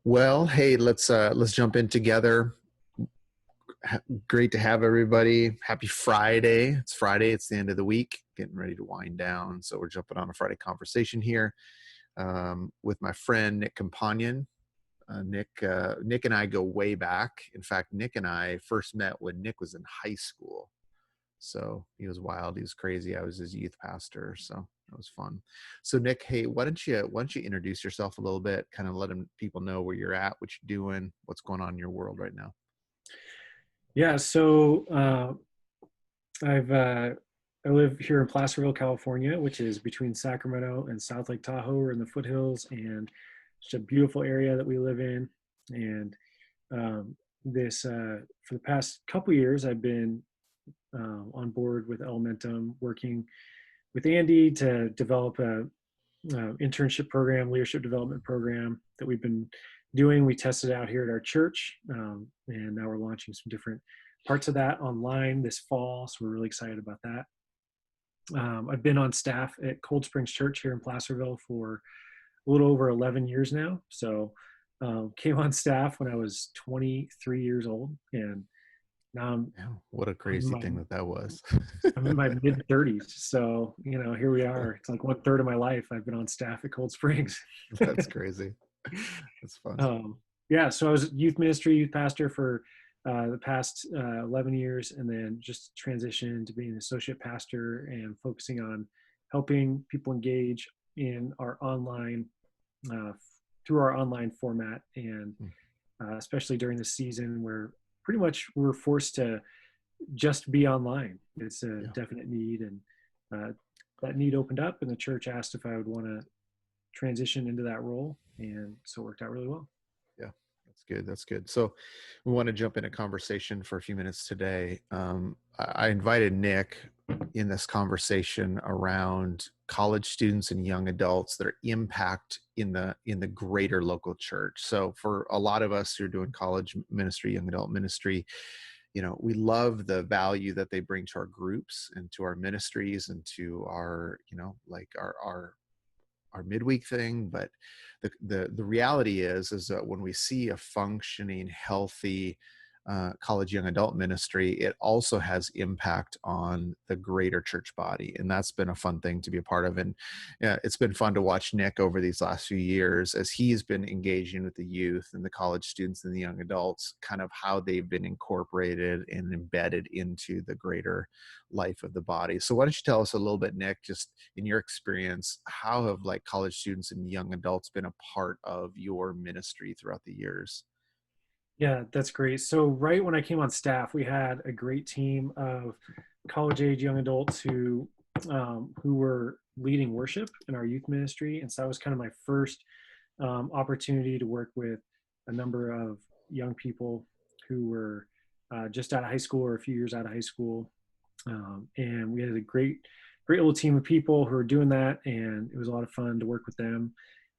Well, hey, let's jump in together. Great to have everybody. Happy Friday. It's Friday. It's the end of the week. Getting ready to wind down. So we're jumping on a Friday conversation here with my friend Nick Companion. Nick and I go way back. In fact, Nick and I first met when Nick was in high school. So he was wild. He was crazy. I was his youth pastor. So that was fun. So Nick, hey, why don't you introduce yourself a little bit? Kind of people know where you're at, what you're doing, what's going on in your world right now. Yeah, so I live here in Placerville, California, which is between Sacramento and South Lake Tahoe. We're in the foothills, and it's a beautiful area that we live in. And this for the past couple years, I've been on board with Elementum, working with Andy to develop a internship program, leadership development program that we've been doing. We tested it out here at our church, and now we're launching some different parts of that online this fall. So we're really excited about that. I've been on staff at Cold Springs Church here in Placerville for a little over 11 years now. So came on staff when I was 23 years old, and now Yeah, what a I'm in crazy my thing that was. I'm in my mid 30s. So here we are. It's like 1/3 of my life I've been on staff at Cold Springs. That's crazy. That's fun. um, yeah, so I was youth pastor for the past 11 years, and then just transitioned to being an associate pastor and focusing on helping people engage in our online uh, through our online format, and Mm. especially during the season where pretty much we're forced to just be online. It's a Yeah, definite need, and that need opened up, and the church asked if I would want to transition into that role, and so it worked out really well. yeah, that's good. That's good. So we want to jump in a conversation for a few minutes today. I invited Nick in this conversation around college students and young adults that are impact in the greater local church. So for a lot of us who are doing college ministry, young adult ministry, we love the value that they bring to our groups and to our ministries and to our, like our midweek thing. But the reality is that when we see a functioning, healthy college young adult ministry, it also has impact on the greater church body, and that's been a fun thing to be a part of. And it's been fun to watch Nick over these last few years as he's been engaging with the youth and the college students and the young adults, kind of how they've been incorporated and embedded into the greater life of the body. So why don't you tell us a little bit, Nick, just in your experience, how have like college students and young adults been a part of your ministry throughout the years? Yeah, that's great. So right when I came on staff, we had a great team of college age young adults who were leading worship in our youth ministry, and so that was kind of my first opportunity to work with a number of young people who were just out of high school or a few years out of high school, and we had a great little team of people who were doing that, and it was a lot of fun to work with them.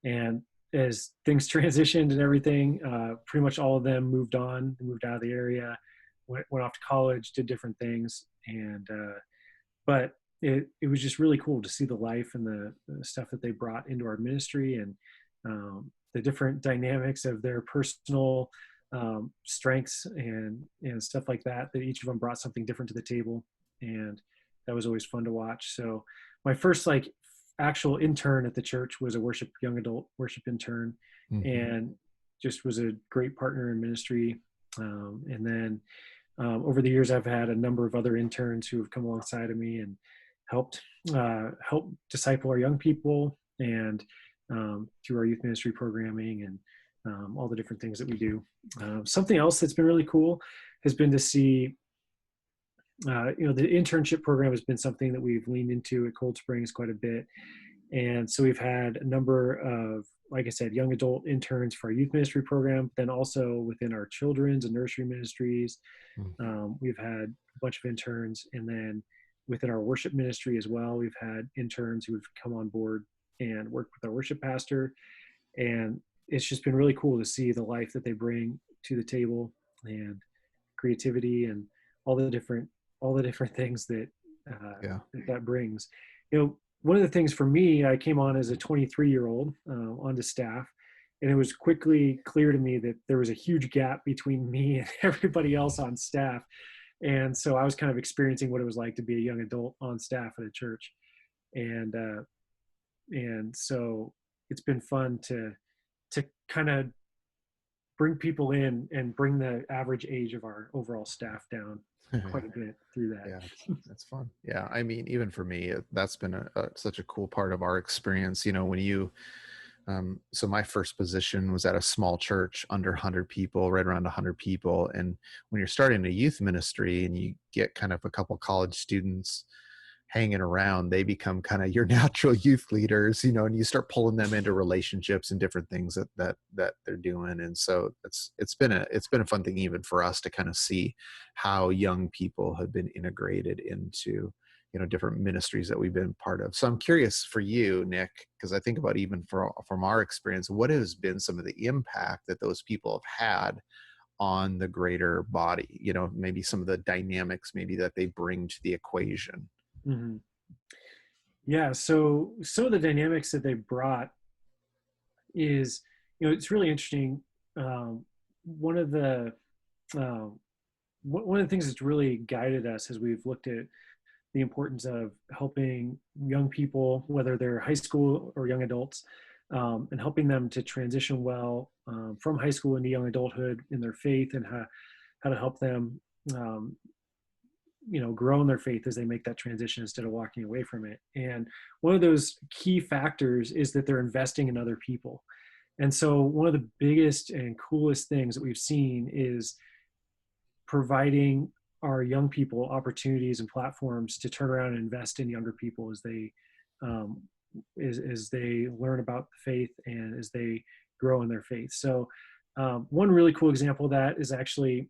And as things transitioned and everything, pretty much all of them moved on, moved out of the area, went off to college, did different things, and but it was just really cool to see the life and the stuff that they brought into our ministry, and the different dynamics of their personal strengths and stuff like that. That each of them brought something different to the table, and that was always fun to watch. So my first actual intern at the church was a young adult worship intern, Hmm. and just was a great partner in ministry. And then over the years, I've had a number of other interns who have come alongside of me and helped help disciple our young people, and through our youth ministry programming and all the different things that we do. Something else that's been really cool has been to see the internship program has been something that we've leaned into at Cold Springs quite a bit. And so we've had a number of, like I said, young adult interns for our youth ministry program, then also within our children's and nursery ministries. We've had a bunch of interns. And then within our worship ministry as well, we've had interns who have come on board and worked with our worship pastor. And it's just been really cool to see the life that they bring to the table, and creativity, and all the different things that Yeah. that brings. One of the things for me, I came on as a 23-year-old onto staff, And it was quickly clear to me that there was a huge gap between me and everybody else on staff. And so I was kind of experiencing what it was like to be a young adult on staff at a church. And so it's been fun to kind of bring people in and bring the average age of our overall staff down quite a bit through that. Yeah, that's fun. Yeah, I mean, even for me, that's been such a cool part of our experience. When you, so my first position was at a small church, under 100 people, right around 100 people. And when you're starting a youth ministry and you get kind of a couple college students hanging around, they become kind of your natural youth leaders, and you start pulling them into relationships and different things that they're doing. And so it's been a fun thing even for us to kind of see how young people have been integrated into different ministries that we've been part of. So I'm curious for you, Nick, because I think about even from our experience, what has been some of the impact that those people have had on the greater body, maybe some of the dynamics maybe that they bring to the equation. Mm-hmm. Yeah. So some of the dynamics that they brought is, it's really interesting. One of the things that's really guided us as we've looked at the importance of helping young people, whether they're high school or young adults, and helping them to transition well from high school into young adulthood in their faith, and how to help them grow in their faith as they make that transition instead of walking away from it. And one of those key factors is that they're investing in other people. And so one of the biggest and coolest things that we've seen is providing our young people opportunities and platforms to turn around and invest in younger people as they as they learn about the faith and as they grow in their faith. So one really cool example of that is actually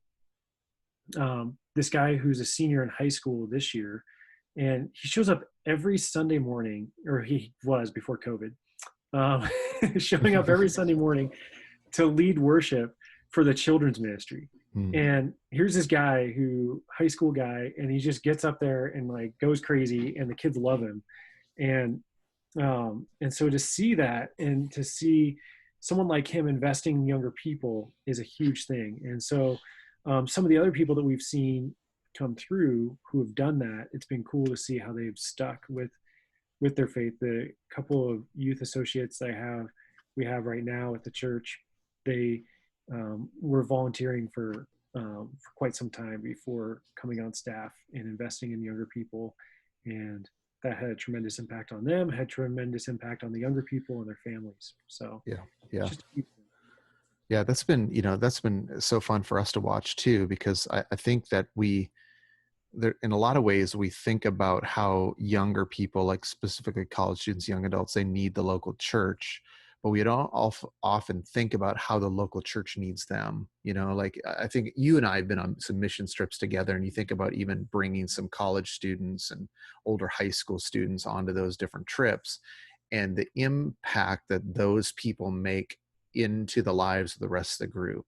this guy who's a senior in high school this year, and he shows up every Sunday morning, or he was before COVID, showing up every Sunday morning to lead worship for the children's ministry. And here's this guy high school guy, and he just gets up there and like goes crazy, and the kids love him. And so to see that, and to see someone like him investing in younger people, is a huge thing. And so some of the other people that we've seen come through who have done that, it's been cool to see how they've stuck with their faith. The couple of youth associates we have right now at the church, they were volunteering for quite some time before coming on staff and investing in younger people. And that had a tremendous impact on them, had tremendous impact on the younger people and their families. So yeah. Just a Yeah, that's been so fun for us to watch too, because I think that there, in a lot of ways, we think about how younger people, like specifically college students, young adults, they need the local church, but we don't often think about how the local church needs them. Like I think you and I have been on some mission trips together, and you think about even bringing some college students and older high school students onto those different trips, and the impact that those people make into the lives of the rest of the group.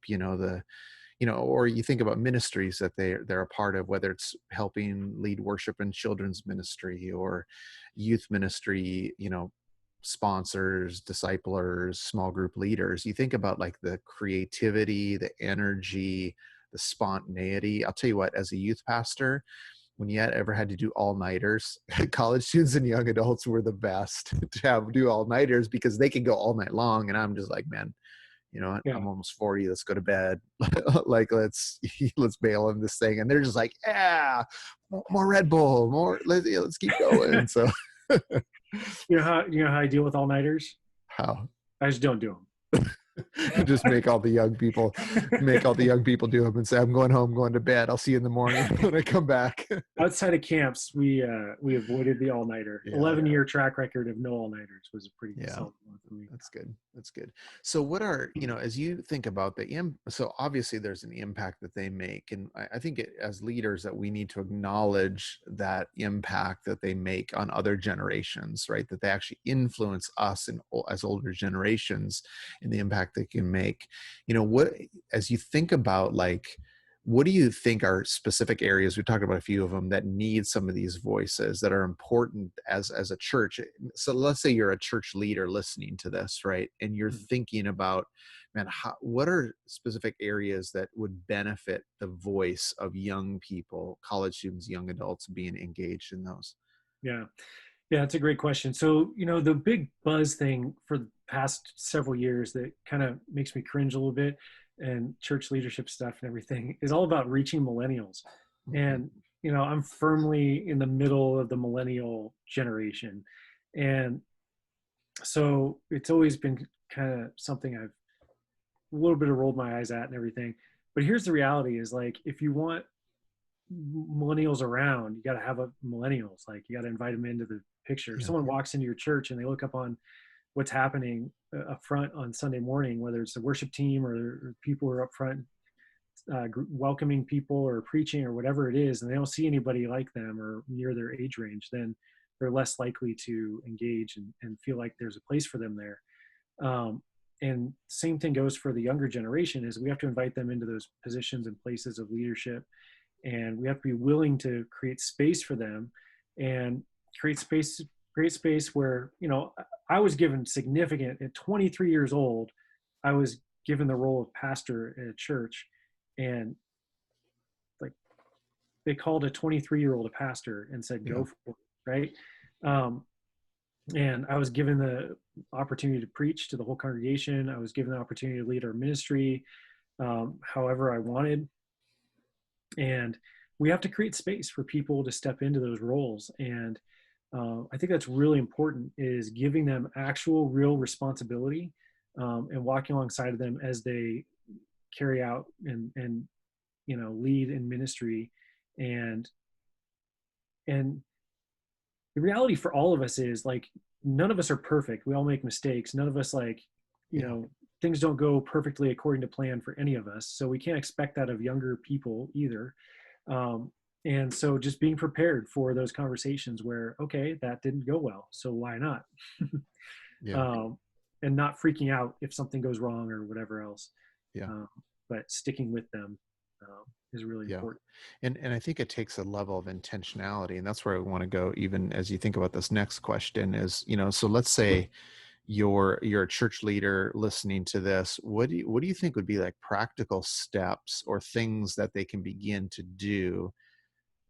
Or you think about ministries that they're a part of, whether it's helping lead worship in children's ministry or youth ministry, sponsors, disciplers, small group leaders. You think about like the creativity, the energy, the spontaneity. I'll tell you what, as a youth pastor, when you ever had to do all-nighters, college students and young adults were the best to do all-nighters, because they could go all night long. And I'm just like, man, Yeah. I'm almost 40. Let's go to bed. Like, let's bail on this thing. And they're just like, yeah, more Red Bull, let's keep going. So You know how I deal with all-nighters? how? I just don't do them. Just make all the young people do them and say, I'm going home, going to bed. I'll see you in the morning when I come back. Outside of camps, we avoided the all-nighter. 11-year track record of no all-nighters was a pretty solid one for me. That's good. So what are, as you think about so obviously there's an impact that they make. And I think as leaders that we need to acknowledge that impact that they make on other generations, right? That they actually influence us as older generations, and the impact they can make. What, as you think about like what do you think are specific areas, we talked about a few of them, that need some of these voices that are important as a church? So let's say you're a church leader listening to this, right? And you're Mm. thinking about, man, what are specific areas that would benefit the voice of young people, college students, young adults being engaged in those? Yeah. Yeah, it's a great question. So, the big buzz thing for the past several years that kind of makes me cringe a little bit, and church leadership stuff and everything, is all about reaching millennials. Mhm. And, I'm firmly in the middle of the millennial generation. And so it's always been kind of something I've a little bit of rolled my eyes at and everything. But here's the reality is, like, if you want millennials around, you got to have a millennials. Like, you got to invite them into the picture. If Yeah. someone walks into your church and they look up on what's happening up front on Sunday morning, whether it's the worship team or people who are up front welcoming people or preaching or whatever it is, and they don't see anybody like them or near their age range, then they're less likely to engage and feel like there's a place for them there. Um, and same thing goes for the younger generation, is we have to invite them into those positions and places of leadership, and we have to be willing to create space for them and create space where, I was given significant at 23 years old. I was given the role of pastor at a church, and like, they called a 23-year-old a pastor and said Yeah. go for it, right? um, and I was given the opportunity to preach to the whole congregation. I was given the opportunity to lead our ministry however I wanted. And we have to create space for people to step into those roles. And I think that's really important, is giving them actual real responsibility, and walking alongside of them as they carry out and lead in ministry. And and the reality for all of us is, like, none of us are perfect. We all make mistakes. None of us, like, you Yeah. know things don't go perfectly according to plan for any of us, so we can't expect that of younger people either. um, and so just being prepared for those conversations where, okay, that didn't go well, so why not? Yeah. um, and not freaking out if something goes wrong or whatever else. Yeah. um, but sticking with them is really Yeah. important. And I think it takes a level of intentionality. And that's where I want to go, even as you think about this next question is, so let's say you're a church leader listening to this. What do you think would be like practical steps or things that they can begin to do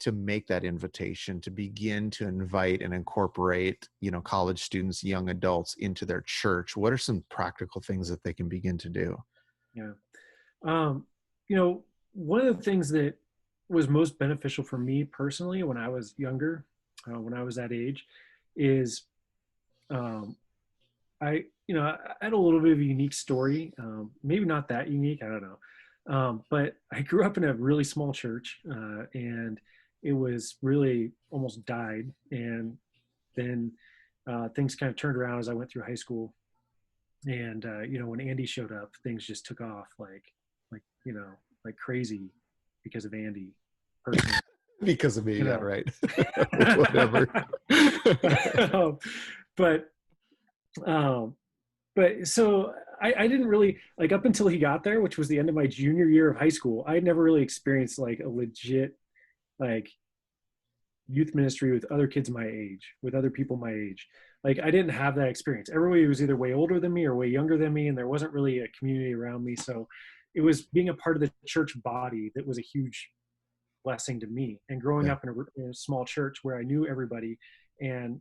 to make that invitation, to begin to invite and incorporate, college students, young adults into their church? What are some practical things that they can begin to do? Yeah. Um, you know, One of the things that was most beneficial for me personally when I was younger, when I was that age, is um, I had a little bit of a unique story. Maybe not that unique, I don't know. But I grew up in a really small church, and it was really almost died. And then things kind of turned around as I went through high school. And when Andy showed up, things just took off like like crazy because of Andy personally. Because of me, You yeah, know, right. Whatever. um, but um, but so I didn't really, like, up until he got there, which was the end of my junior year of high school. I had never really experienced like a legit, like, youth ministry with other kids my age, with other people my age. Like, I didn't have that experience. Everybody was either way older than me or way younger than me, and there wasn't really a community around me. So it was being a part of the church body that was a huge blessing to me. And growing Yeah. up in a small church where I knew everybody, and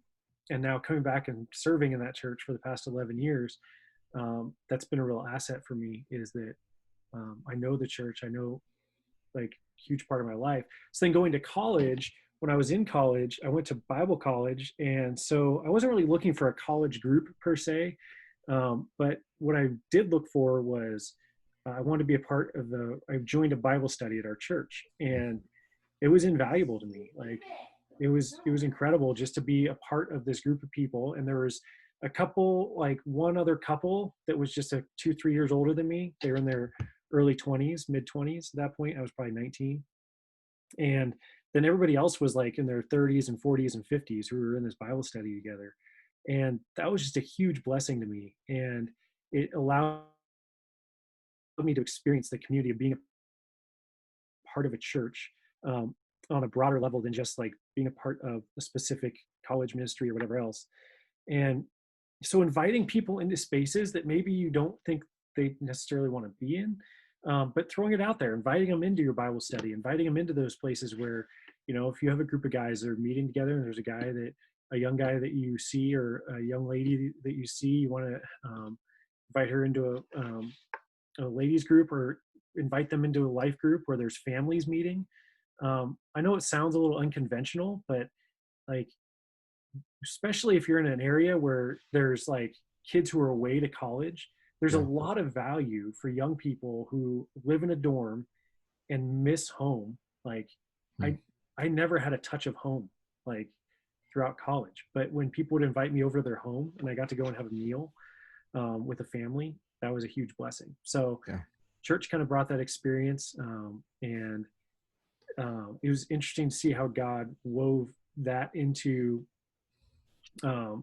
now coming back and serving in that church for the past 11 years, that's been a real asset for me. Is that I know the church, I know, like, huge part of my life. So then going to college, when I was in college, I went to Bible college. And so I wasn't really looking for a college group per se. But what I did look for was, I wanted to be a part of I joined a Bible study at our church, and it was invaluable to me. Like, it was incredible just to be a part of this group of people. And there was a couple, like one other couple that was just 2-3 years older than me. They were in their early 20s, mid 20s at that point. I was probably 19. And then everybody else was like in their 30s and 40s and 50s, who were in this Bible study together. And that was just a huge blessing to me. And it allowed me to experience the community of being a part of a church on a broader level than just like being a part of a specific college ministry or whatever else. And so inviting people into spaces that maybe you don't think they necessarily want to be in, but throwing it out there, inviting them into your Bible study, inviting them into those places where, if you have a group of guys that are meeting together and there's a young guy that you see or a young lady that you see, you want to invite her into a ladies group or invite them into a life group where there's families meeting. I know it sounds a little unconventional, but like, especially if you're in an area where there's like kids who are away to college, there's a Yeah. lot of value for young people who live in a dorm and miss home. Like Mm. I I never had a touch of home like throughout college, but when people would invite me over to their home and I got to go and have a meal with a family, that was a huge blessing. So Yeah. church kind of brought that experience, and it was interesting to see how God wove that into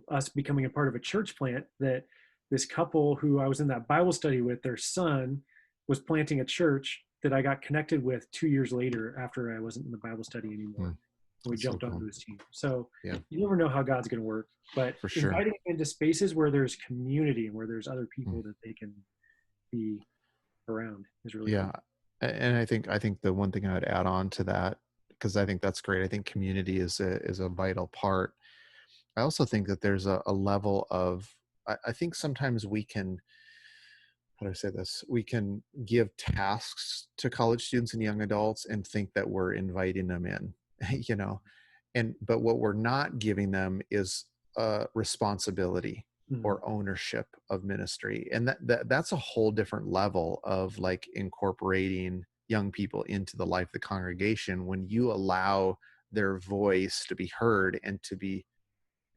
us becoming a part of a church plant. That this couple who I was in that Bible study with, their son was planting a church that I got connected with 2 years later after I wasn't in the Bible study anymore. Mm. We That's so jumped onto cool. his team. So Yeah, you never know how God's going to work, but for sure. inviting them into spaces where there's community and where there's other Mm. people that they can be around is really Yeah. cool. And I think the one thing I would add on to that, because I think that's great. I think community is a vital part. I also think that there's a level of I think sometimes we can, how do I say this? We can give tasks to college students and young adults and think that we're inviting them in, you know, but what we're not giving them is responsibility Mhm. or ownership of ministry, and that's a whole different level of like incorporating young people into the life of the congregation when you allow their voice to be heard and to be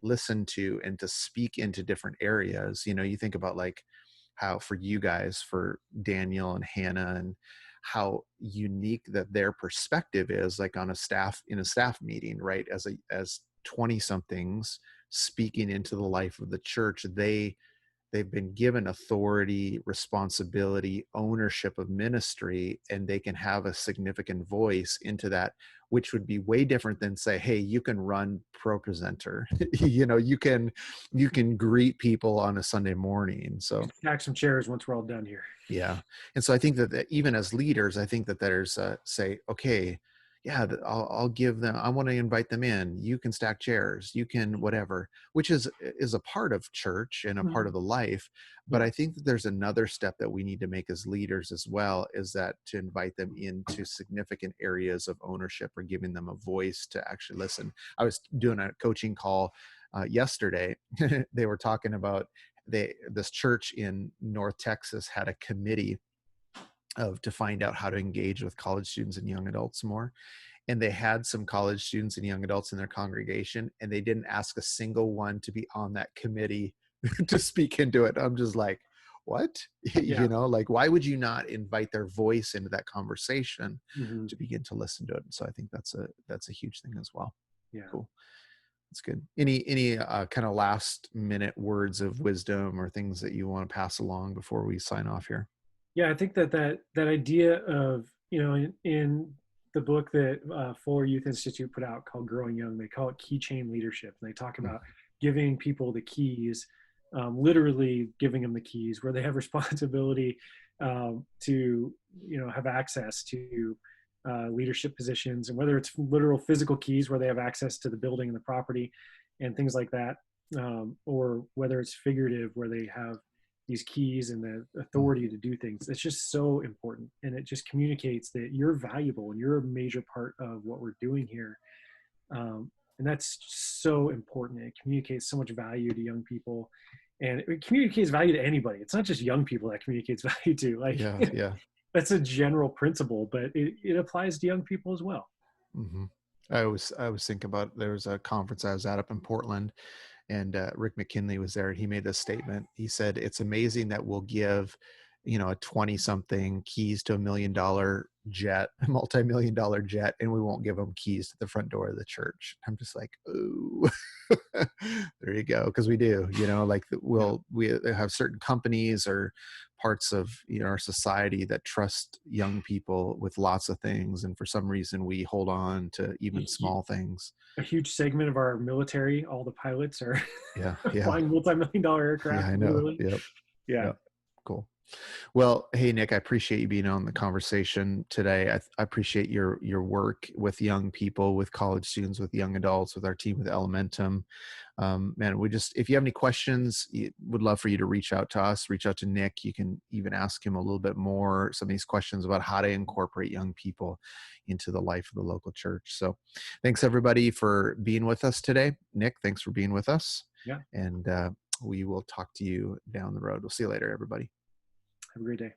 listened to and to speak into different areas. You think about like how for you guys, for Daniel and Hannah, and how unique that their perspective is, like on a staff meeting, right? As 20 somethings speaking into the life of the church, they've been given authority, responsibility, ownership of ministry, and they can have a significant voice into that, which would be way different than say, hey, you can run pro presenter. You can greet people on a Sunday morning. We So can stack some chairs once we're all done here. yeah. And so I think that even as leaders, I think that there's say, okay, yeah, I'll give them, I want to invite them in. You can stack chairs, you can whatever, which is a part of church and a part of Mhm. the life. But Yeah. I think that there's another step that we need to make as leaders as well, is that to invite them into significant areas of ownership or giving them a voice to actually listen. I was doing a coaching call yesterday. They were talking about this church in North Texas had a committee to find out how to engage with college students and young adults more. And they had some college students and young adults in their congregation, and they didn't ask a single one to be on that committee to speak into it. I'm just like, what? Yeah. Like, why would you not invite their voice into that conversation Hmm. to begin to listen to it? And so I think that's a huge thing as well. Yeah. Cool. That's good. Any kind of last minute words of wisdom or things that you want to pass along before we sign off here? Yeah. I think that idea of, in the book that Fuller Youth Institute put out called Growing Young, they call it keychain leadership. And they talk Mm. about giving people the keys, literally giving them the keys where they have responsibility to, have access to leadership positions, and whether it's literal physical keys where they have access to the building and the property and things like that, or whether it's figurative where they have these keys and the Mm. authority to do things. It's just so important, and it just communicates that you're valuable and you're a major part of what we're doing here. And that's so important. It communicates so much value to young people, and it communicates value to anybody. It's not just young people that communicates value to. Like, Yeah, yeah. that's a general principle, but it applies to young people as well. Hmm. I was thinking about, there was a conference I was at up in Portland, and Rick McKinley was there. And he made this statement. He said, "It's amazing that we'll give, a 20 something keys to $1 million jet, a multi-million dollar jet, and we won't give them keys to the front door of the church." I'm just like, ooh, there you go. Because we do, like Yeah. we have certain companies or parts of our society that trust young people with lots of things, and for some reason we hold on to even small things. A huge segment of our military, all the pilots are Yeah, yeah, flying multi-million-dollar yeah. aircraft, I know. literally. Yep. Yeah. Yep. Cool. Well, hey Nick, I appreciate you being on the conversation today. I appreciate your work with young people, with college students, with young adults, with our team with Elementum. Man, if you have any questions, would love for you to reach out to us, reach out to Nick. You can even ask him a little bit more, some of these questions about how to incorporate young people into the life of the local church. So thanks everybody for being with us today. Nick, thanks for being with us. Yeah. And we will talk to you down the road. We'll see you later, everybody. Have a great day.